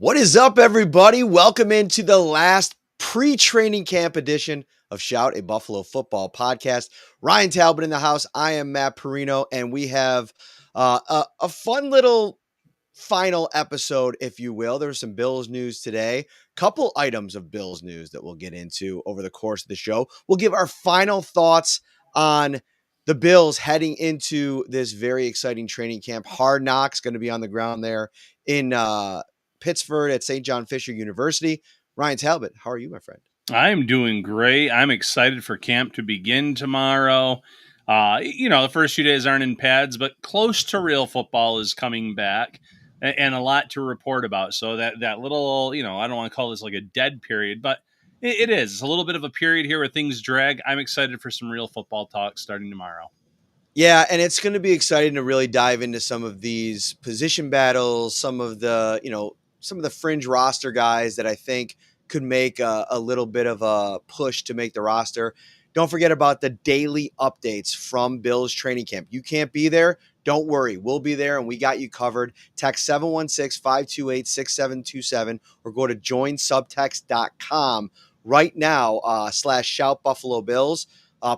What is up, everybody? Welcome into the last pre-training camp edition of Shout, a Buffalo football podcast. Ryan Talbot in the house. I am Matt Parrino, and we have a fun little final episode, if you will. There's some Bills news today. Couple items of Bills news that we'll get into over the course of the show. We'll give our final thoughts on the Bills heading into this very exciting training camp. Hard Knocks going to be on the ground there in Pittsburgh at St. John Fisher University. Ryan Talbot, how are you, my friend? I'm doing great. I'm excited for camp to begin tomorrow. The first few days aren't in pads, but close to real football is coming back and a lot to report about. So that little, I don't want to call this like a dead period, but it is. It's a little bit of a period here where things drag. I'm excited for some real football talk starting tomorrow. Yeah, and it's going to be exciting to really dive into some of these position battles, some of the fringe roster guys that I think could make a little bit of a push to make the roster. Don't forget about the daily updates from Bills training camp. You can't be there. Don't worry. We'll be there, and we got you covered. Text 716-528-6727 or go to joinsubtext.com right now /shoutbuffalobills.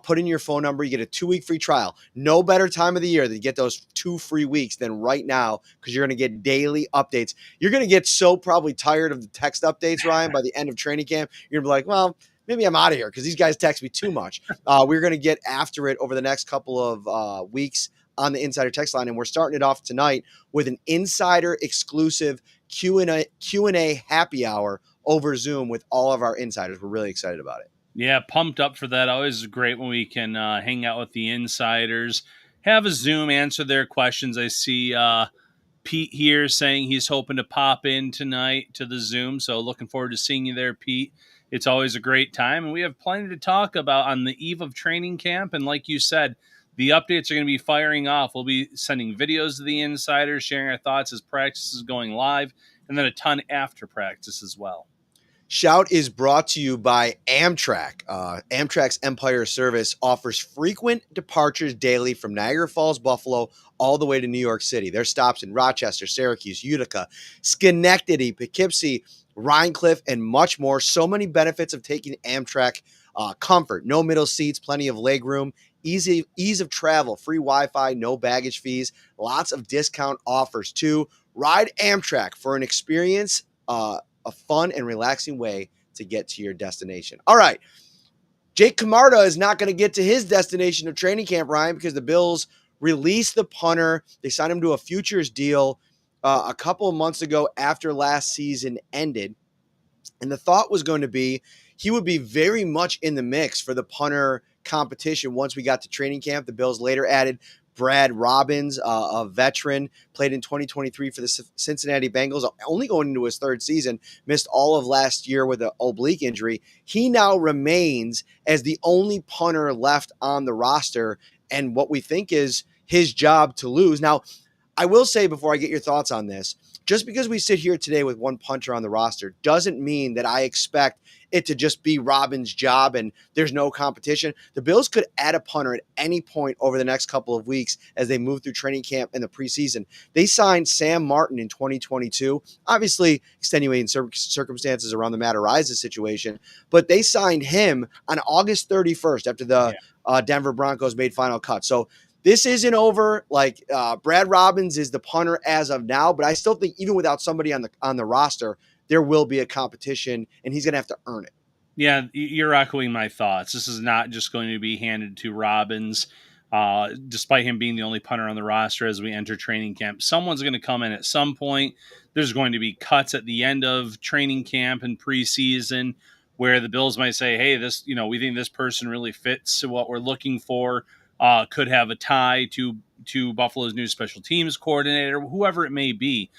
Put in your phone number. You get a 2-week free trial. No better time of the year to get those 2 free weeks than right now because you're going to get daily updates. You're going to get so probably tired of the text updates, Ryan, by the end of training camp. You're going to be like, well, maybe I'm out of here because these guys text me too much. We're going to get after it over the next couple of weeks on the Insider Text line, and we're starting it off tonight with an insider exclusive Q&A happy hour over Zoom with all of our insiders. We're really excited about it. Yeah, pumped up for that. Always great when we can hang out with the insiders, have a Zoom, answer their questions. I see Pete here saying he's hoping to pop in tonight to the Zoom. So looking forward to seeing you there, Pete. It's always a great time. And we have plenty to talk about on the eve of training camp. And like you said, the updates are going to be firing off. We'll be sending videos to the insiders, sharing our thoughts as practice is going live, and then a ton after practice as well. Shout is brought to you by Amtrak. Amtrak's Empire Service offers frequent departures daily from Niagara Falls, Buffalo, all the way to New York City. Their stops in Rochester, Syracuse, Utica, Schenectady, Poughkeepsie, Rhine Cliff, and much more. So many benefits of taking Amtrak. Comfort, no middle seats, plenty of legroom, ease of travel, free Wi-Fi, no baggage fees, lots of discount offers too. Ride Amtrak for an experience, a fun and relaxing way to get to your destination. All right. Jake Camarda is not going to get to his destination of training camp, Ryan, because the Bills released the punter. They signed him to a futures deal a couple of months ago after last season ended. And the thought was going to be he would be very much in the mix for the punter competition once we got to training camp. The Bills later added Brad Robbins, a veteran, played in 2023 for the Cincinnati Bengals, only going into his third season, missed all of last year with an oblique injury. He now remains as the only punter left on the roster, and what we think is his job to lose. Now, I will say before I get your thoughts on this, just because we sit here today with one punter on the roster doesn't mean that I expect it to just be Robbins' job and there's no competition. The Bills could add a punter at any point over the next couple of weeks as they move through training camp and the preseason. They signed Sam Martin in 2022, obviously extenuating circumstances around the Matt Araiza situation, but they signed him on August 31st after the Denver Broncos made final cut. So this isn't over. Like Brad Robbins is the punter as of now, but I still think even without somebody on the roster, there will be a competition, and he's going to have to earn it. Yeah, you're echoing my thoughts. This is not just going to be handed to Robbins, despite him being the only punter on the roster as we enter training camp. Someone's going to come in at some point. There's going to be cuts at the end of training camp and preseason where the Bills might say, hey, we think this person really fits what we're looking for. Could have a tie to Buffalo's new special teams coordinator, whoever it may be.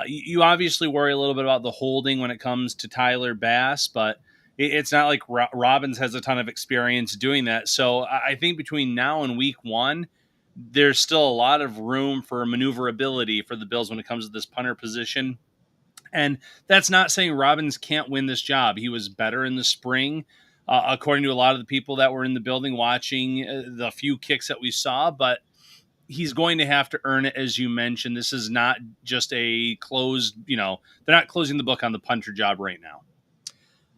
You obviously worry a little bit about the holding when it comes to Tyler Bass, but it's not like Robbins has a ton of experience doing that. So I think between now and week one, there's still a lot of room for maneuverability for the Bills when it comes to this punter position. And that's not saying Robbins can't win this job. He was better in the spring, according to a lot of the people that were in the building watching the few kicks that we saw, but he's going to have to earn it, as you mentioned. This is not just a closed, they're not closing the book on the punter job right now.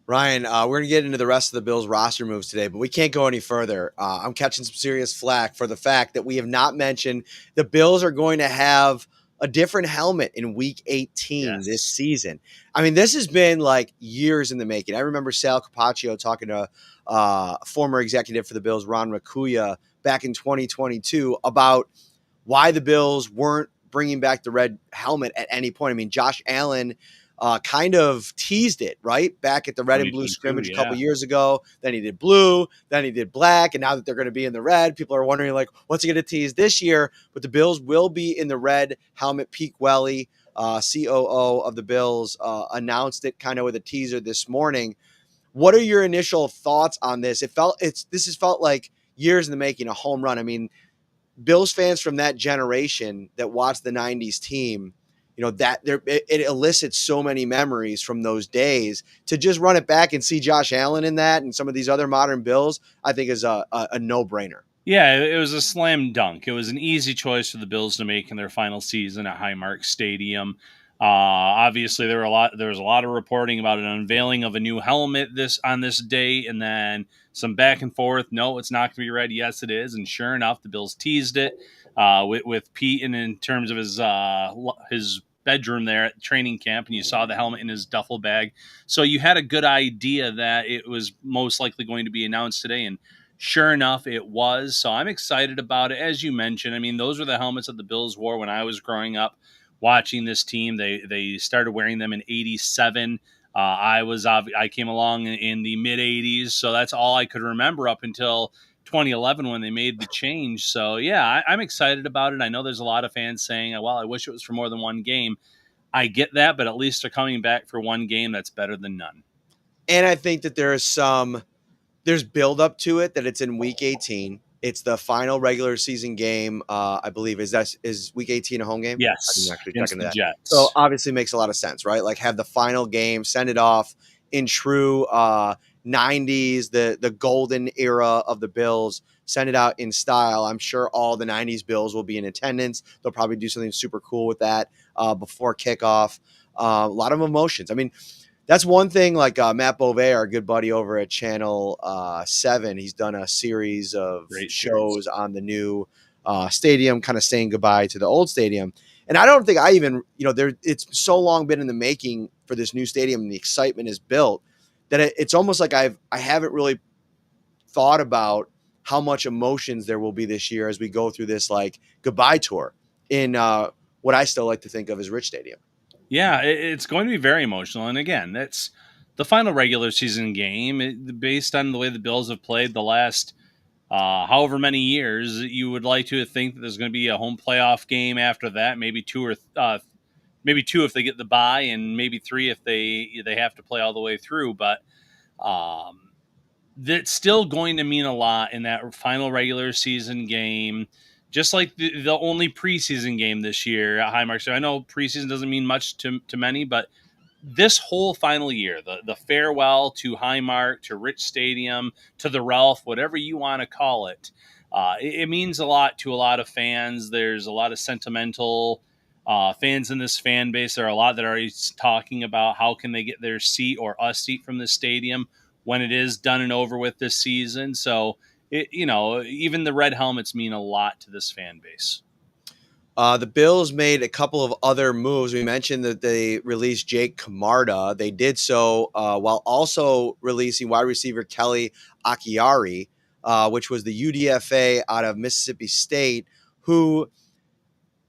Ryan, we're going to get into the rest of the Bills roster moves today, but we can't go any further. I'm catching some serious flack for the fact that we have not mentioned the Bills are going to have a different helmet in Week 18 this season. I mean, this has been like years in the making. I remember Sal Capaccio talking to former executive for the Bills, Ron Rakuya, back in 2022 about why the Bills weren't bringing back the red helmet at any point. I mean, Josh Allen kind of teased it, right? Back at the red and blue scrimmage a couple years ago. Then he did blue, then he did black. And now that they're going to be in the red, people are wondering, like, what's he going to tease this year? But the Bills will be in the red helmet. Pete Welly, COO of the Bills, announced it kind of with a teaser this morning. What are your initial thoughts on this? This has felt like years in the making, a home run. I mean, Bills fans from that generation that watched the 90s team, it elicits so many memories from those days. To just run it back and see Josh Allen in that and some of these other modern Bills, I think is a no-brainer. Yeah, it was a slam dunk. It was an easy choice for the Bills to make in their final season at Highmark Stadium. Obviously, there was a lot of reporting about an unveiling of a new helmet on this day, and then some back and forth. No, it's not going to be red. Yes, it is. And sure enough, the Bills teased it with Pete, and in terms of his bedroom there at training camp, and you saw the helmet in his duffel bag. So you had a good idea that it was most likely going to be announced today, and sure enough, it was. So I'm excited about it. As you mentioned, I mean, those were the helmets that the Bills wore when I was growing up watching this team. They started wearing them in '87. I came along in the mid '80s, so that's all I could remember up until 2011 when they made the change. So yeah, I'm excited about it. I know there's a lot of fans saying, well, I wish it was for more than one game. I get that, but at least they're coming back for one game. That's better than none. And I think that there's build up to it, that it's in Week 18. It's the final regular season game. I believe is Week 18 a home game? Yes, I'm actually checking that. Jets. So obviously makes a lot of sense, right? Like have the final game, send it off in true 90s, the golden era of the Bills. Send it out in style. I'm sure all the 90s Bills will be in attendance. They'll probably do something super cool with that before kickoff. A lot of emotions. I mean, that's one thing. Like Matt Beauvais, our good buddy over at Channel 7, he's done a series of shows on the new stadium, kind of saying goodbye to the old stadium. And I don't think I even, it's so long been in the making for this new stadium, and the excitement is built that it's almost like I haven't really thought about how much emotions there will be this year as we go through this like goodbye tour in what I still like to think of as Rich Stadium. Yeah, it's going to be very emotional. And again, that's the final regular season game. Based on the way the Bills have played the last however many years, you would like to think that there's going to be a home playoff game after that, maybe two if they get the bye, and maybe three if they have to play all the way through. But that's still going to mean a lot in that final regular season game. Just like the only preseason game this year at Highmark. So I know preseason doesn't mean much to many, but this whole final year, the farewell to Highmark, to Rich Stadium, to the Ralph, whatever you want to call it, it means a lot to a lot of fans. There's a lot of sentimental fans in this fan base. There are a lot that are already talking about how can they get their seat or a seat from this stadium when it is done and over with this season. So, even the red helmets mean a lot to this fan base. The Bills made a couple of other moves. We mentioned that they released Jake Camarda. They did so while also releasing wide receiver Kelly Akiari, which was the UDFA out of Mississippi State, who,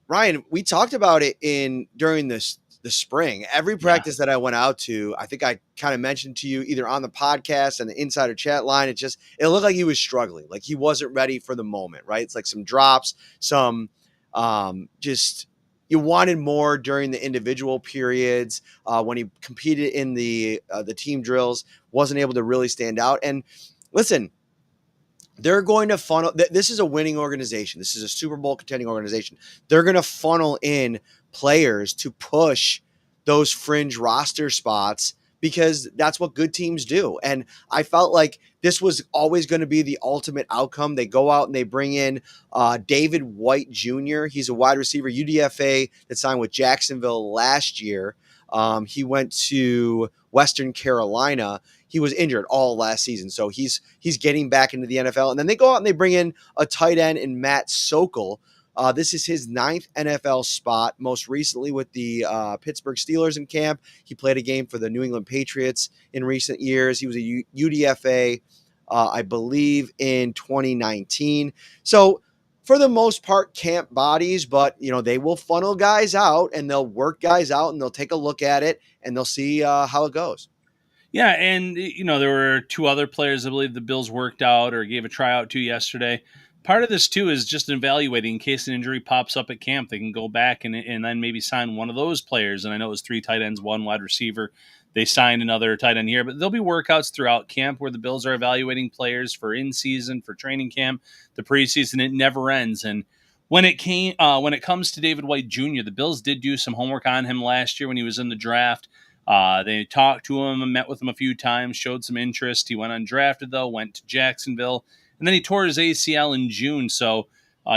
Ryan, we talked about it during the spring. Every practice that I went out to, I think I kind of mentioned to you either on the podcast and the insider chat line, it looked like he was struggling. Like he wasn't ready for the moment, right? It's like some drops, some just you wanted more during the individual periods when he competed in the team drills, wasn't able to really stand out. And listen, they're going to funnel. This is a winning organization. This is a Super Bowl contending organization. They're going to funnel in players to push those fringe roster spots because that's what good teams do. And I felt like this was always going to be the ultimate outcome. They go out and they bring in David White Jr. He's a wide receiver, UDFA, that signed with Jacksonville last year. He went to Western Carolina. He was injured all last season, so he's getting back into the NFL. And then they go out and they bring in a tight end in Matt Sokol. This is his 9th NFL spot, most recently with the Pittsburgh Steelers in camp. He played a game for the New England Patriots in recent years. He was a UDFA, I believe, in 2019. So for the most part, camp bodies, but they will funnel guys out and they'll work guys out and they'll take a look at it and they'll see how it goes. Yeah, and there were 2 other players I believe the Bills worked out or gave a tryout to yesterday. Part of this too is just evaluating in case an injury pops up at camp. They can go back and then maybe sign one of those players. And I know it was 3 tight ends, 1 wide receiver. They signed another tight end here, but there'll be workouts throughout camp where the Bills are evaluating players for in season, for training camp, the preseason. It never ends. And when it comes to David White Jr., the Bills did do some homework on him last year when he was in the draft. They talked to him and met with him a few times, showed some interest. He went undrafted though, went to Jacksonville. And then he tore his ACL in June, so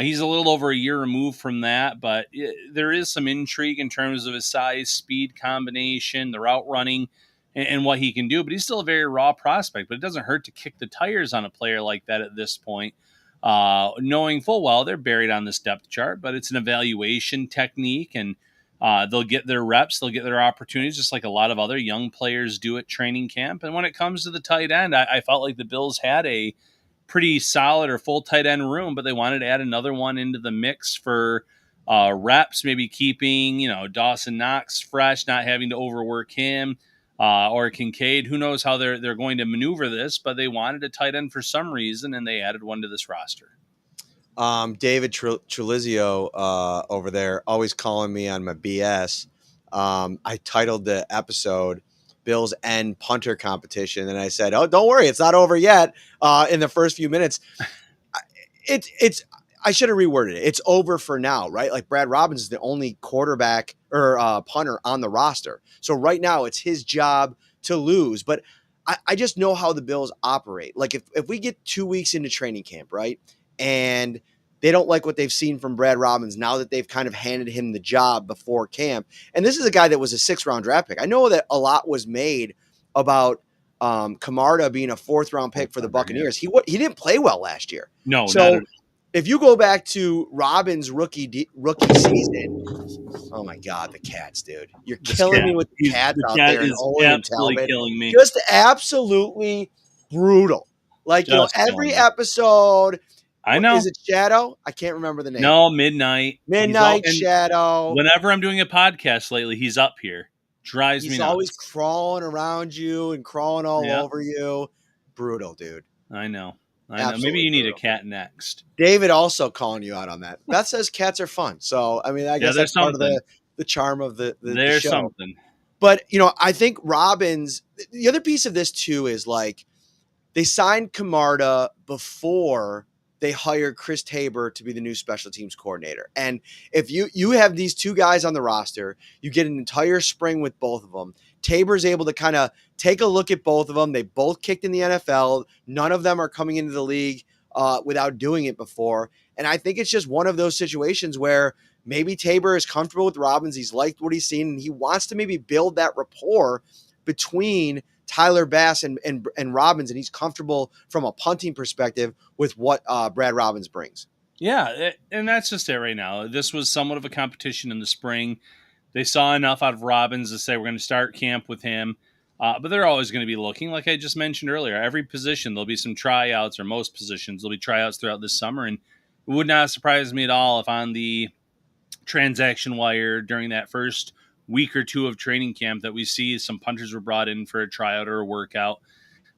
he's a little over a year removed from that. But there is some intrigue in terms of his size, speed combination, the route running, and what he can do. But he's still a very raw prospect. But it doesn't hurt to kick the tires on a player like that at this point, knowing full well they're buried on this depth chart. But it's an evaluation technique, and they'll get their reps, they'll get their opportunities, just like a lot of other young players do at training camp. And when it comes to the tight end, I felt like the Bills had a pretty solid or full tight end room, but they wanted to add another one into the mix for reps, maybe keeping, Dawson Knox fresh, not having to overwork him, or Kincaid. Who knows how they're going to maneuver this, but they wanted a tight end for some reason, and they added one to this roster. David Trulizio over there, always calling me on my BS. I titled the episode Bills End Punter Competition, and I said, "Oh, don't worry, it's not over yet." In the first few minutes, it's I should have reworded it. It's over for now, right? Like Brad Robbins is the only quarterback or punter on the roster, so right now it's his job to lose. But I just know how the Bills operate. Like if we get 2 weeks into training camp, right, and they don't like what they've seen from Brad Robbins now that they've kind of handed him the job before camp. And this is a guy that was a 6th-round draft pick. I know that a lot was made about Camarda being a 4th-round pick for the Buccaneers. He didn't play well last year. No, so if you go back to Robbins' rookie season, oh my God, the cats, dude! You're killing me with the cats out there in Olin and Talbot. Killing me. Just absolutely brutal. Like Just every episode. I know. Is it Shadow? I can't remember the name. No, Midnight. Shadow. Whenever I'm doing a podcast lately, he's up here. Drives me nuts. He's always crawling around you and crawling all over you. Brutal, dude. I know. Maybe you need a cat next. David also calling you out on that. Beth says cats are fun. So, I mean, I guess that's part of the charm of the There's show. Something. But, I think Robbins, the other piece of this too is like they signed Camarda before they hired Chris Tabor to be the new special teams coordinator. And if you have these 2 guys on the roster, you get an entire spring with both of them. Tabor's able to kind of take a look at both of them. They both kicked in the NFL. None of them are coming into the league without doing it before. And I think it's just one of those situations where maybe Tabor is comfortable with Robbins. He's liked what he's seen, and he wants to maybe build that rapport between Tyler Bass and Robbins, and he's comfortable from a punting perspective with what Brad Robbins brings. Yeah, and that's just it right now. This was somewhat of a competition in the spring. They saw enough out of Robbins to say we're going to start camp with him, but they're always going to be looking. Like I just mentioned earlier, every position there'll be some tryouts, or most positions there'll be tryouts throughout this summer, and it would not surprise me at all if on the transaction wire during that first week or 2 of training camp that we see some punters were brought in for a tryout or a workout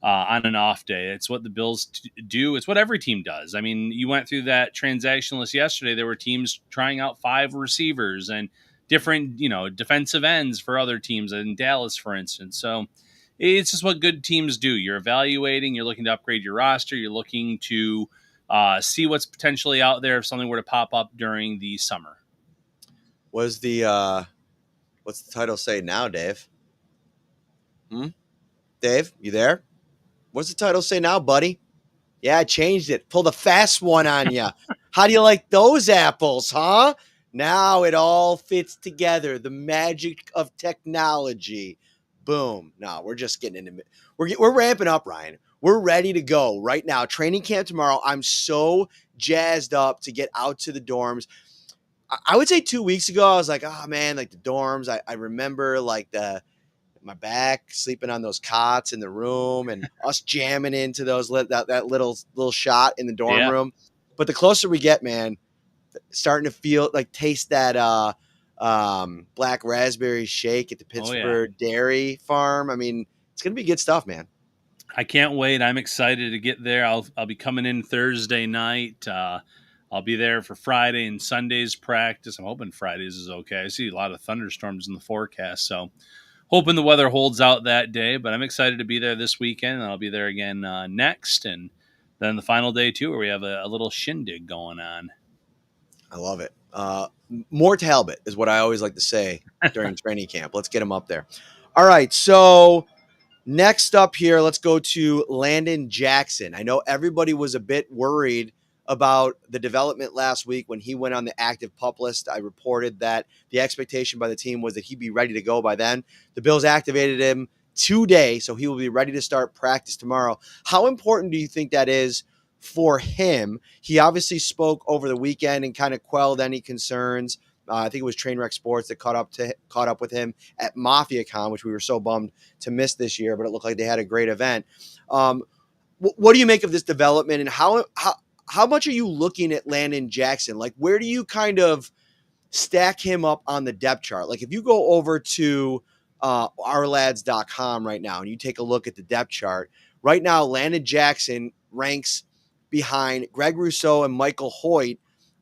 on an off day. It's what the Bills do. It's what every team does. I mean, you went through that transaction list yesterday. There were teams trying out 5 receivers and different, defensive ends for other teams in Dallas, for instance. So it's just what good teams do. You're evaluating, you're looking to upgrade your roster. You're looking to see what's potentially out there if something were to pop up during the summer. What's the title say now, Dave? Dave, you there? What's the title say now, buddy? Yeah, I changed it. Pulled a fast one on you. How do you like those apples, huh? Now it all fits together. The magic of technology. Boom. No, we're just getting into it. We're ramping up, Ryan. We're ready to go right now. Training camp tomorrow. I'm so jazzed up to get out to the dorms. I would say 2 weeks ago, I was like, oh man, like the dorms. I remember like my back, sleeping on those cots in the room, and us jamming into those that little shot in the dorm Yeah. room. But the closer we get, man, starting to feel like taste that black raspberry shake at the Oh yeah. Pittsburgh Dairy Farm. I mean, it's gonna be good stuff, man. I can't wait. I'm excited to get there. I'll be coming in Thursday night. I'll be there for Friday and Sunday's practice. I'm hoping Fridays is okay. I see a lot of thunderstorms in the forecast, so hoping the weather holds out that day. But I'm excited to be there this weekend, and I'll be there again next, and then the final day too, where we have a little shindig going on. I love it. More Talbot is what I always like to say during training camp. Let's get him up there. All right, so next up here, let's go to Landon Jackson. I know everybody was a bit worried about the development last week when he went on the active pup list. I reported that the expectation by the team was that he'd be ready to go by then. The Bills activated him today, so he will be ready to start practice tomorrow. How important do you think that is for him? He obviously spoke over the weekend and kind of quelled any concerns. I think it was Trainwreck Sports that caught up with him at MafiaCon, which we were so bummed to miss this year, but it looked like they had a great event. What do you make of this development, and how much are you looking at Landon Jackson? Like, where do you kind of stack him up on the depth chart? Like, if you go over to ourlads.com right now and you take a look at the depth chart, right now Landon Jackson ranks behind Greg Rousseau and Michael Hoyt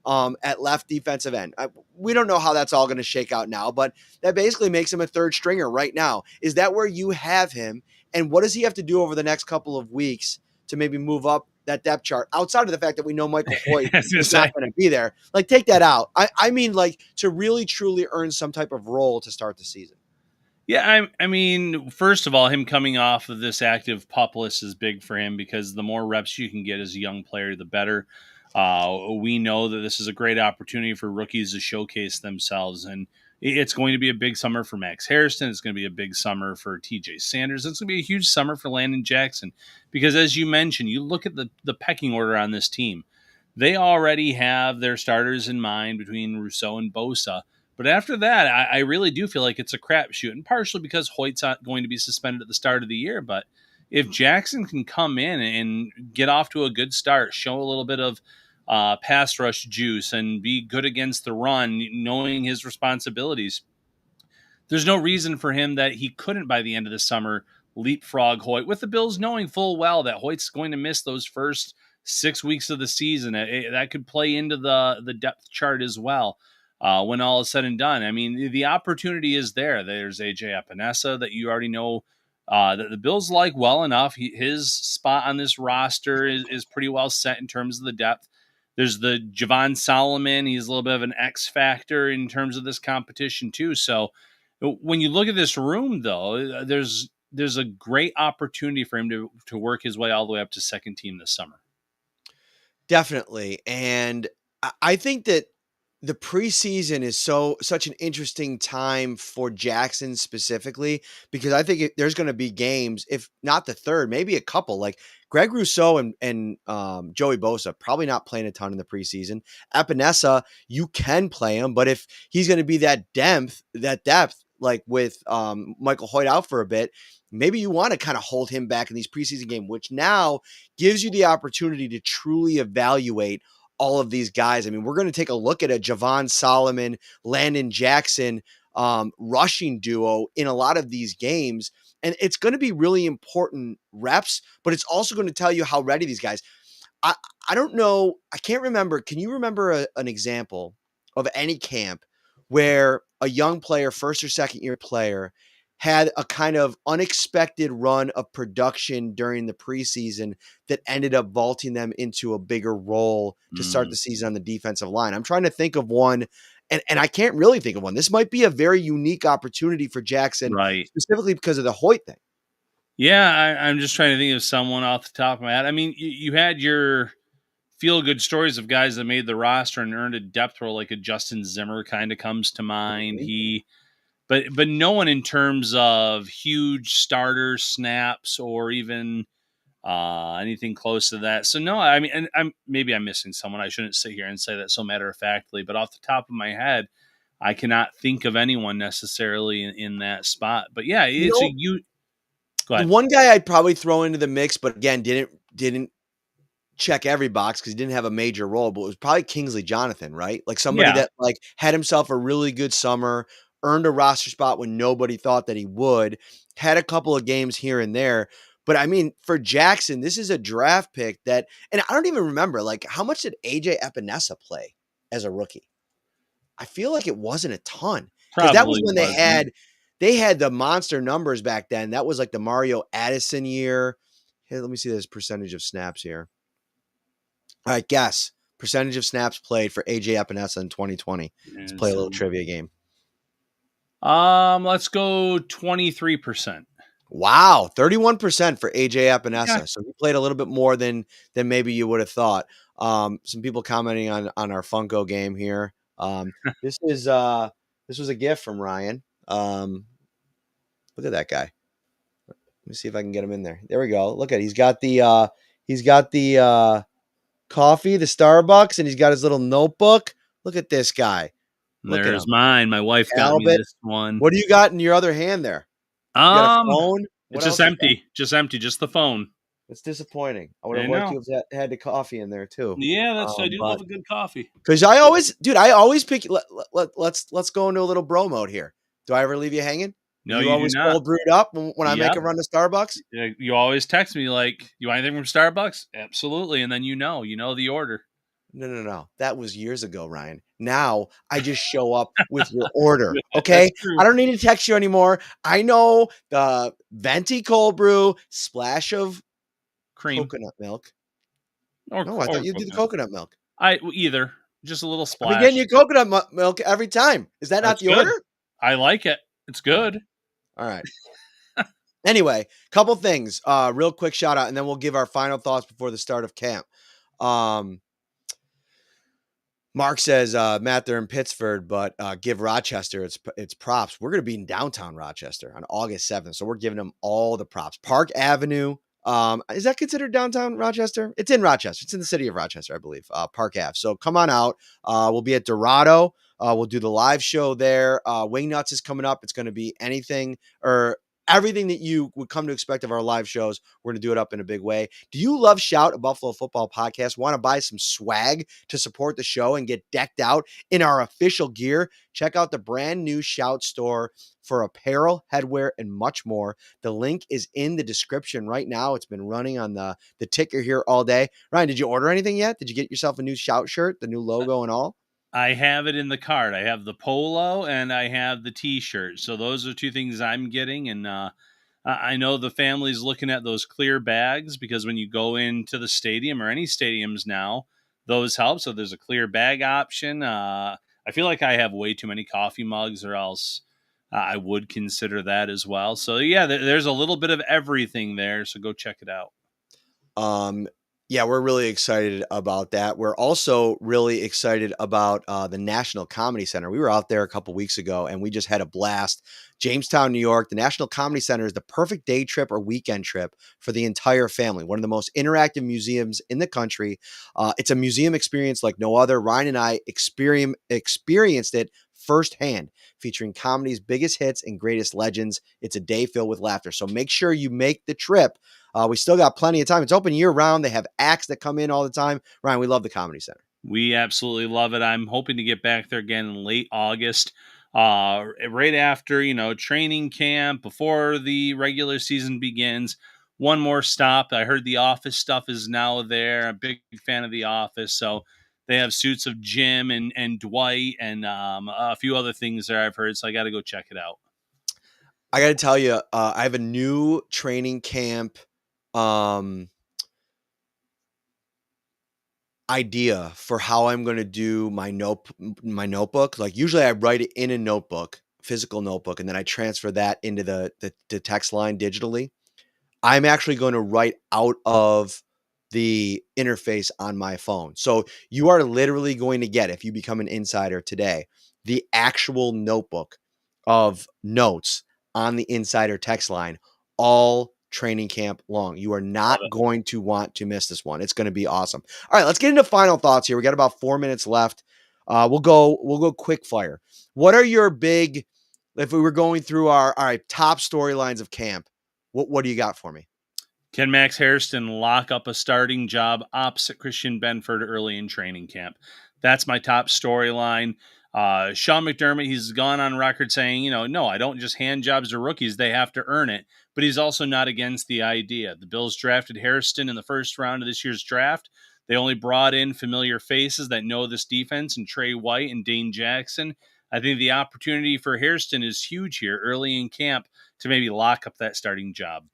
at left defensive end. We don't know how that's all going to shake out now, but that basically makes him a third stringer right now. Is that where you have him? And what does he have to do over the next couple of weeks to maybe move up that depth chart, outside of the fact that we know Michael Hoyt is not going to be there? Like, take that out. I mean, like, to really, truly earn some type of role to start the season. Yeah, I mean, first of all, him coming off of this active pup list is big for him because the more reps you can get as a young player, the better. We know that this is a great opportunity for rookies to showcase themselves, and it's going to be a big summer for Max Harrison. It's going to be a big summer for TJ Sanders. It's going to be a huge summer for Landon Jackson because, as you mentioned, you look at the pecking order on this team. They already have their starters in mind between Rousseau and Bosa. But after that, I really do feel like it's a crapshoot, and partially because Hoyt's not going to be suspended at the start of the year. But if Jackson can come in and get off to a good start, show a little bit of pass rush juice, and be good against the run, knowing his responsibilities, there's no reason for him that he couldn't, by the end of the summer, leapfrog Hoyt, with the Bills knowing full well that Hoyt's going to miss those first 6 weeks of the season. That could play into the depth chart as well. When all is said and done, I mean, the opportunity is there. There's AJ Epinesa that you already know that the Bills like well enough. His spot on this roster is pretty well set in terms of the depth. There's the Javon Solomon. He's a little bit of an X factor in terms of this competition too. So when you look at this room, though, there's a great opportunity for him to work his way all the way up to second team this summer. Definitely. And I think that the preseason is such an interesting time for Jackson specifically, because I think there's going to be games, if not the third, maybe a couple, like Greg Rousseau and Joey Bosa, probably not playing a ton in the preseason. Epinesa, you can play him, but if he's going to be that depth, like with Michael Hoyt out for a bit, maybe you want to kind of hold him back in these preseason games, which now gives you the opportunity to truly evaluate all of these guys. I mean, we're going to take a look at a Javon Solomon, Landon Jackson rushing duo in a lot of these games. And it's going to be really important reps, but it's also going to tell you how ready these guys. I don't know. I can't remember. Can you remember an example of any camp where a young player, first or second year player, had a kind of unexpected run of production during the preseason that ended up vaulting them into a bigger role to start the season on the defensive line? I'm trying to think of one, and I can't really think of one. This might be a very unique opportunity for Jackson, Right. specifically because of the Hoyt thing. Yeah, I'm just trying to think of someone off the top of my head. I mean, you had your feel good stories of guys that made the roster and earned a depth role, like a Justin Zimmer kind of comes to mind. Mhm. But no one in terms of huge starter snaps or even anything close to that. So no, I mean, and I'm missing someone. I shouldn't sit here and say that so matter of factly, but off the top of my head, I cannot think of anyone necessarily in that spot. But yeah, You it's a know, you. Go the ahead. one guy I'd probably throw into the mix, but again, didn't check every box because he didn't have a major role, but it was probably Kingsley Jonathan, right? Like somebody Yeah, that like had himself a really good summer, earned a roster spot when nobody thought that he would, had a couple of games here and there. But I mean, for Jackson, this is a draft pick that, and I don't even remember, like, how much did AJ Epinesa play as a rookie? I feel like it wasn't a ton because that was probably when wasn't. they had the monster numbers back then. That was like the Mario Addison year. Here, let me see this percentage of snaps here. All right, guess percentage of snaps played for AJ Epinesa in 2020. Let's And play a little so, trivia game. let's go 23%. Wow, 31% for AJ Okay, Epinesa. So he played a little bit more than maybe you would have thought. Some people commenting on our Funko game here. This is this was a gift from Ryan. Look at that guy. Let me see if I can get him in there. There we go. Look at it. He's got the coffee, the Starbucks, and he's got his little notebook. Look at this guy. Look at there's him. mine. My wife got me Talbot. this one. What do you got in your other hand there? You got a Um, phone? What it's just else you got? empty, just the phone. It's disappointing. I would have I liked know. to have had the coffee in there too. Yeah, I do But love a good coffee. because I always, dude, I always pick. Let's go into a little bro mode here. Do I ever leave you hanging? Are No, you you do always not. cold brewed up when I make Yep. a run to Starbucks? Yeah, you always text me like, "You want anything from Starbucks?" Absolutely, and then you know the order. No, no, no. That was years ago, Ryan. Now I just show up with your order. That's Okay. true. I don't need to text you anymore. I know the venti cold brew, splash of Cream coconut milk. or No, I thought or you do the coconut. coconut milk. Either just a little I've been getting splash. you coconut milk every time. Is that not That's the order? good. I like it. It's All right. good. All right. Anyway, couple things. Real quick shout out, and then we'll give our final thoughts before the start of camp. Um, Mark says, Matt, they're in Pittsburgh, but give Rochester its props. We're going to be in downtown Rochester on August 7th. So we're giving them all the props. Park Avenue. Is that considered downtown Rochester? It's in Rochester. It's in the city of Rochester, I believe. Park Ave. So come on out. We'll be at Dorado. We'll do the live show there. Wingnuts is coming up. It's going to be anything or everything that you would come to expect of our live shows. We're going to do it up in a big way. Do you love Shout, a Buffalo football podcast? Want to buy some swag to support the show and get decked out in our official gear? Check out the brand new Shout store for apparel, headwear, and much more. The link is in the description right now. It's been running on the ticker here all day. Ryan, did you order anything yet? Did you get yourself a new Shout shirt, the new logo and all? I have it in the cart. I have the polo and I have the T-shirt. So those are two things I'm getting, and I know the family's looking at those clear bags because when you go into the stadium or any stadiums now, those help. So there's a clear bag option. I feel like I have way too many coffee mugs, or else I would consider that as well. So yeah, there's a little bit of everything there. So go check it out. Um, yeah, we're really excited about that. We're also really excited about the National Comedy Center. We were out there a couple weeks ago and we just had a blast. Jamestown, New York. The National Comedy Center is the perfect day trip or weekend trip for the entire family. One of the most interactive museums in the country. It's a museum experience like no other. Ryan and I experienced it firsthand, featuring comedy's biggest hits and greatest legends. It's a day filled with laughter. So make sure you make the trip. We still got plenty of time. It's open year round. They have acts that come in all the time. Ryan, we love the Comedy Center. We absolutely love it. I'm hoping to get back there again in late August, right after training camp, before the regular season begins. One more stop. I heard The Office stuff is now there. I'm a big fan of The Office, so they have suits of Jim and Dwight and a few other things there I've heard. So I got to go check it out. I got to tell you, I have a new training camp um, idea for how I'm going to do my notebook. Like usually I write it in a notebook, physical notebook, and then I transfer that into the text line digitally. I'm actually going to write out of the interface on my phone. So you are literally going to get, if you become an insider today, the actual notebook of notes on the insider text line all training camp long. You are Love not it. going to want to miss this one. It's going to be awesome. All right, let's get into final thoughts here. We got about 4 minutes left. We'll go quick fire. What are your big, if we were going through our all right top storylines of camp? What do you got for me? Can Max Hairston lock up a starting job opposite Christian Benford early in training camp? That's my top storyline. Sean McDermott, he's gone on record saying, no, I don't just hand jobs to rookies. They have to earn it. But he's also not against the idea. The Bills drafted Hairston in the first round of this year's draft. They only brought in familiar faces that know this defense and Trey White and Dane Jackson. I think the opportunity for Hairston is huge here early in camp to maybe lock up that starting job.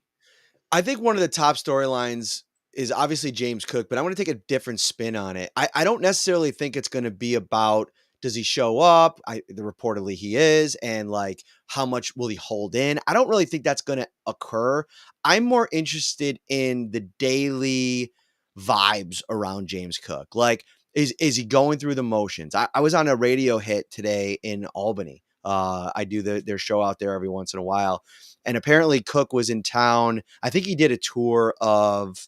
I think one of the top storylines is obviously James Cook, but I want to take a different spin on it. I don't necessarily think it's going to be about does he show up? Reportedly he is, and like how much will he hold in? I don't really think that's going to occur. I'm more interested in the daily vibes around James Cook. Like, is he going through the motions? I was on a radio hit today in Albany. I do their show out there every once in a while, and apparently Cook was in town. I think he did a tour of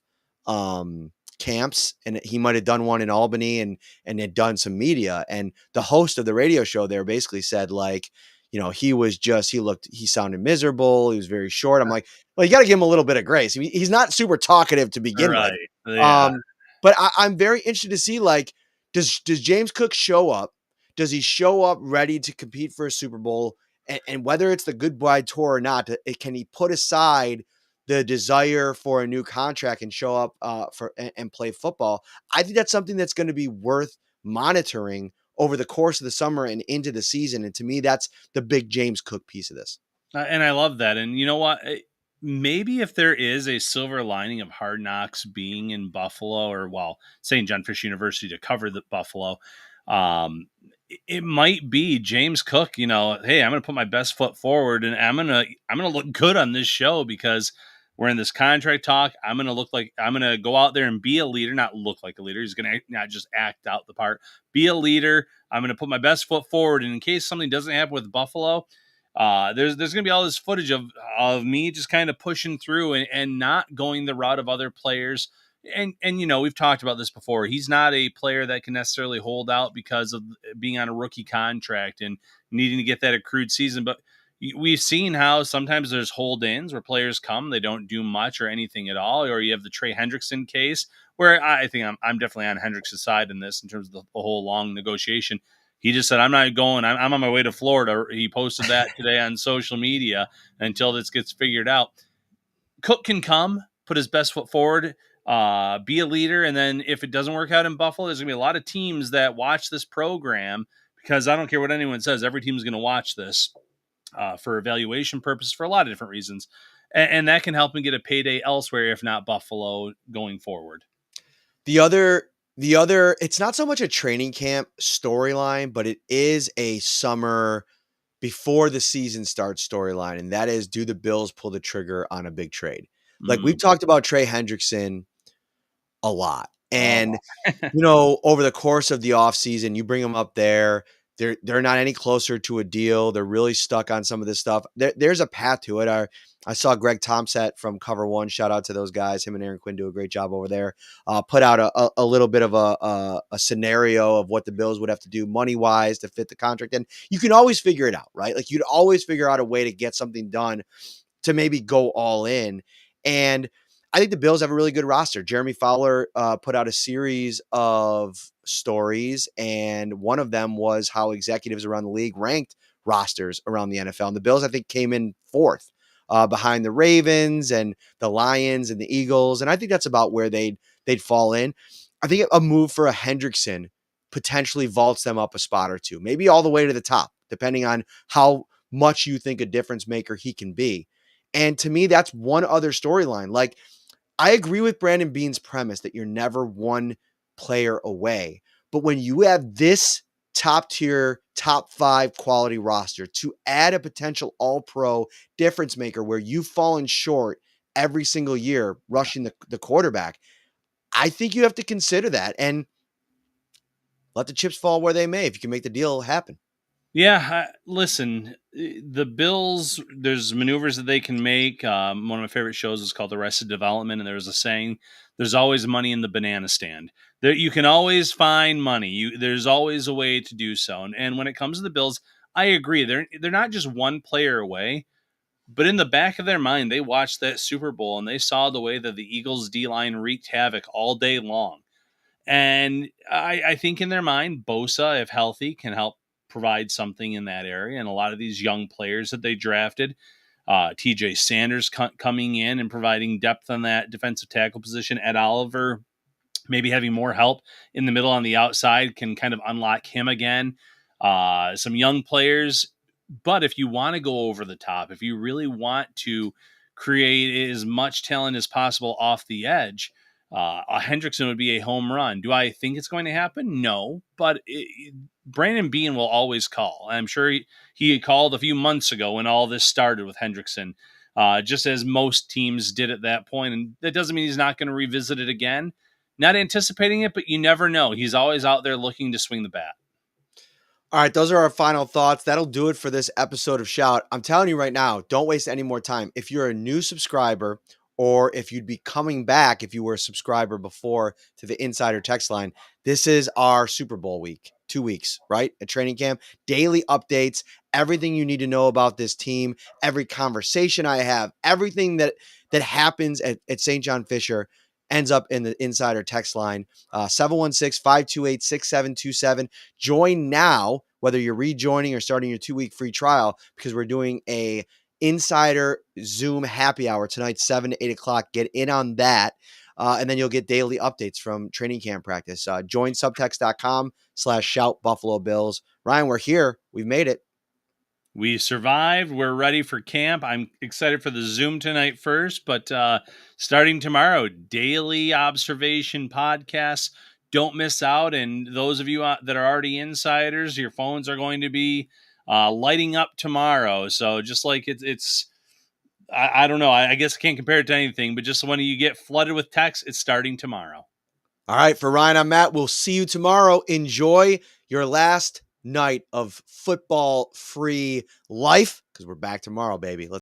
camps, and he might have done one in Albany and had done some media. And the host of the radio show there basically said, like, he sounded miserable. He was very short. I'm like, well, you got to give him a little bit of grace. I mean, he's not super talkative to begin with. Right. Yeah. But I'm very interested to see, like, does James Cook show up? Does he show up ready to compete for a Super Bowl? And whether it's the goodbye tour or not, can he put aside the desire for a new contract and show up and play football? I think that's something that's going to be worth monitoring over the course of the summer and into the season. And to me, that's the big James Cook piece of this. And I love that. And you know what? Maybe if there is a silver lining of Hard Knocks being in Buffalo, or St. John Fish University to cover the Buffalo, it might be James Cook. Hey, I'm going to put my best foot forward, and I'm going to look good on this show because we're in this contract talk. I'm going to go out there and be a leader, not look like a leader. He's going to not just act out the part, be a leader. I'm going to put my best foot forward, and in case something doesn't happen with Buffalo, there's going to be all this footage of me just kind of pushing through and not going the route of other players. And we've talked about this before. He's not a player that can necessarily hold out because of being on a rookie contract and needing to get that accrued season. But we've seen how sometimes there's hold-ins where players come, they don't do much or anything at all. Or you have the Trey Hendrickson case where I think I'm definitely on Hendrickson's side in this in terms of the whole long negotiation. He just said, I'm not going. I'm on my way to Florida. He posted that today on social media until this gets figured out. Cook can come, put his best foot forward, be a leader. And then if it doesn't work out in Buffalo, there's going to be a lot of teams that watch this program because I don't care what anyone says. Every team is going to watch this for evaluation purposes for a lot of different reasons. And that can help him get a payday elsewhere, if not Buffalo, going forward. The other, it's not so much a training camp storyline, but it is a summer before the season starts storyline. And that is, do the Bills pull the trigger on a big trade? Like we've talked about Trey Hendrickson a lot. And, over the course of the offseason, you bring them up there. They're not any closer to a deal. They're really stuck on some of this stuff. There's a path to it. I saw Greg Tomset from Cover One. Shout out to those guys. Him and Aaron Quinn do a great job over there. Put out a little bit of a scenario of what the Bills would have to do money-wise to fit the contract. And you can always figure it out, right? Like you'd always figure out a way to get something done to maybe go all in. And I think the Bills have a really good roster. Jeremy Fowler put out a series of stories, and one of them was how executives around the league ranked rosters around the NFL. And the Bills, I think, came in fourth behind the Ravens and the Lions and the Eagles. And I think that's about where they'd fall in. I think a move for a Hendrickson potentially vaults them up a spot or two, maybe all the way to the top, depending on how much you think a difference maker he can be. And to me, that's one other storyline. Like, I agree with Brandon Beane's premise that you're never one player away. But when you have this top tier, top 5 quality roster to add a potential all-pro difference maker where you've fallen short every single year rushing the quarterback. I think you have to consider that and let the chips fall where they may if you can make the deal happen. Yeah, listen, the Bills, there's maneuvers that they can make. One of my favorite shows is called Arrested Development, and there's a saying, there's always money in the banana stand. There, you can always find money. There's always a way to do so. And when it comes to the Bills, I agree. They're not just one player away, but in the back of their mind, they watched that Super Bowl and they saw the way that the Eagles D-line wreaked havoc all day long. And I think in their mind, Bosa, if healthy, can help provide something in that area. And a lot of these young players that they drafted, TJ Sanders coming in and providing depth on that defensive tackle position, Ed Oliver maybe having more help in the middle on the outside can kind of unlock him again. Some young players. But if you want to go over the top, if you really want to create as much talent as possible off the edge, a Hendrickson would be a home run. Do I think it's going to happen? No, but Brandon Beane will always call. I'm sure he called a few months ago when all this started with Hendrickson, just as most teams did at that point. And that doesn't mean he's not going to revisit it again. Not anticipating it, but you never know. He's always out there looking to swing the bat. All right, those are our final thoughts. That'll do it for this episode of Shout. I'm telling you right now, don't waste any more time. If you're a new subscriber or if you'd be coming back if you were a subscriber before to the Insider text line, this is our Super Bowl week, 2 weeks, right? At training camp, daily updates, everything you need to know about this team, every conversation I have, everything that happens at St. John Fisher ends up in the Insider text line, 716-528-6727. Join now, whether you're rejoining or starting your 2-week free trial, because we're doing a Insider Zoom happy hour tonight, 7 to 8 o'clock. Get in on that. And then you'll get daily updates from training camp practice. Join subtext.com/shout Buffalo Bills. Ryan, we're here. We've made it. We survived. We're ready for camp. I'm excited for the Zoom tonight first, but starting tomorrow, daily observation podcasts. Don't miss out. And those of you that are already insiders, your phones are going to be lighting up tomorrow. So just like I don't know. I guess I can't compare it to anything, but just when you get flooded with text, it's starting tomorrow. All right. For Ryan, I'm Matt. We'll see you tomorrow. Enjoy your last night of football-free life because we're back tomorrow, baby.